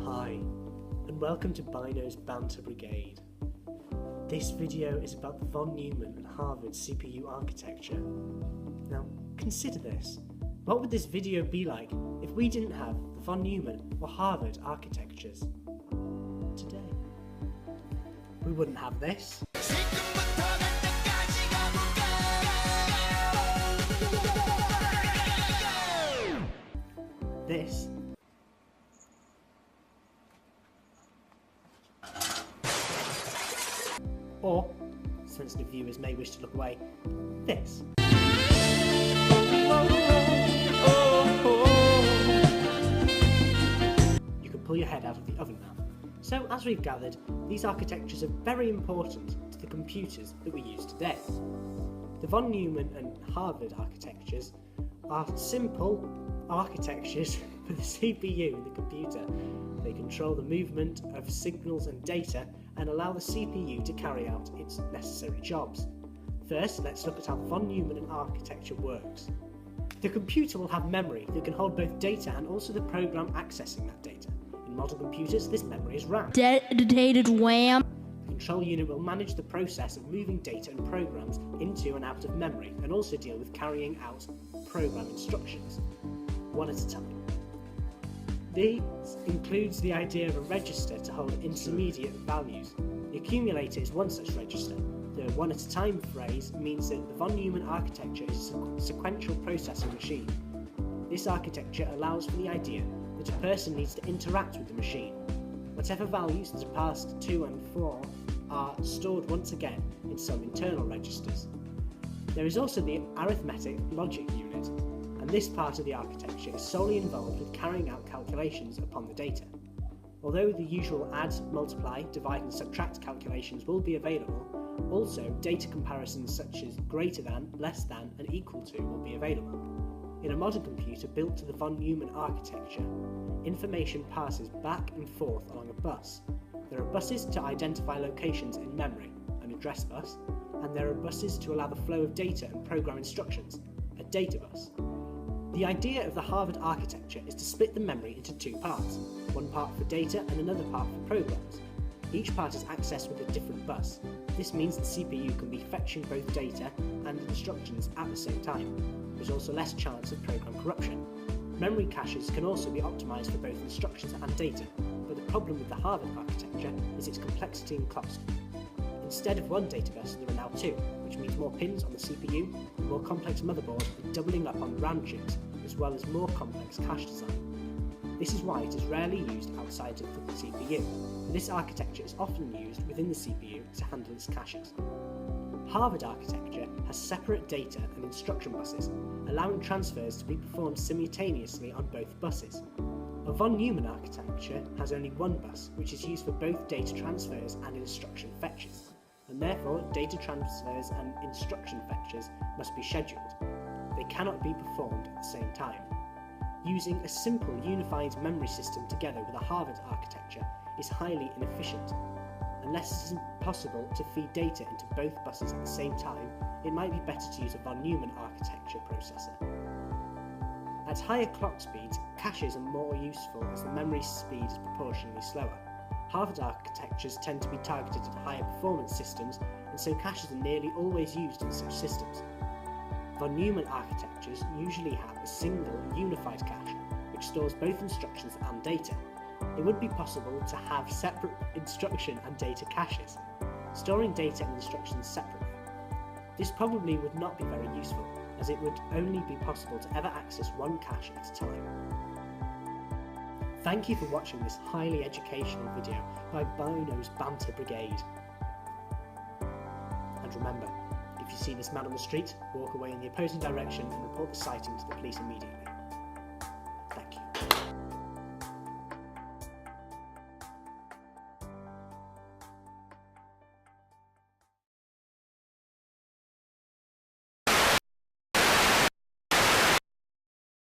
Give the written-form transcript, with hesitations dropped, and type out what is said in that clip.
Hi, and welcome to Bino's Banter Brigade. This video is about the von Neumann and Harvard CPU architecture. Now, consider this. What would this video be like if we didn't have the von Neumann or Harvard architectures today? We wouldn't have this. This. Or, sensitive viewers may wish to look away, this. You can pull your head out of the oven now. So, as we've gathered, these architectures are very important to the computers that we use today. The von Neumann and Harvard architectures are simple architectures for the CPU in the computer. They control the movement of signals and data and allow the CPU to carry out its necessary jobs. First, let's look at how the von Neumann architecture works. The computer will have memory that can hold both data and also the program accessing that data. In modern computers, this memory is RAM. Dedicated RAM. The control unit will manage the process of moving data and programs into and out of memory and also deal with carrying out program instructions, one at a time. This includes the idea of a register to hold intermediate values. The accumulator is one such register. The one at a time phrase means that the von Neumann architecture is a sequential processing machine. This architecture allows for the idea that a person needs to interact with the machine. Whatever values that are passed to and for are stored once again in some internal registers. There is also the arithmetic logic unit, and this part of the architecture is solely involved with carrying out calculations upon the data. Although the usual add, multiply, divide and subtract calculations will be available, also data comparisons such as greater than, less than and equal to will be available. In a modern computer built to the von Neumann architecture, information passes back and forth along a bus. There are buses to identify locations in memory, an address bus, and there are buses to allow the flow of data and program instructions, a data bus. The idea of the Harvard architecture is to split the memory into two parts, one part for data and another part for programs. Each part is accessed with a different bus. This means the CPU can be fetching both data and instructions at the same time. There's also less chance of program corruption. Memory caches can also be optimized for both instructions and data, but the problem with the Harvard architecture is its complexity and cost. Instead of one data bus, there are now two, which means more pins on the CPU, a more complex motherboard with doubling up on RAM chips, as well as more complex cache design. This is why it is rarely used outside of the CPU, and this architecture is often used within the CPU to handle its caches. Harvard architecture has separate data and instruction buses, allowing transfers to be performed simultaneously on both buses. A von Neumann architecture has only one bus, which is used for both data transfers and instruction fetches, and therefore data transfers and instruction fetches must be scheduled. They cannot be performed at the same time. Using a simple unified memory system together with a Harvard architecture is highly inefficient. Unless it is impossible to feed data into both buses at the same time, it might be better to use a von Neumann architecture processor. At higher clock speeds, caches are more useful as the memory speed is proportionally slower. Harvard architectures tend to be targeted at higher performance systems, and so caches are nearly always used in such systems. Von Neumann architectures usually have a single unified cache, which stores both instructions and data. It would be possible to have separate instruction and data caches, storing data and instructions separately. This probably would not be very useful, as it would only be possible to ever access one cache at a time. Thank you for watching this highly educational video by Bino's Banter Brigade. And remember, if you see this man on the street, walk away in the opposing direction and report the sighting to the police immediately.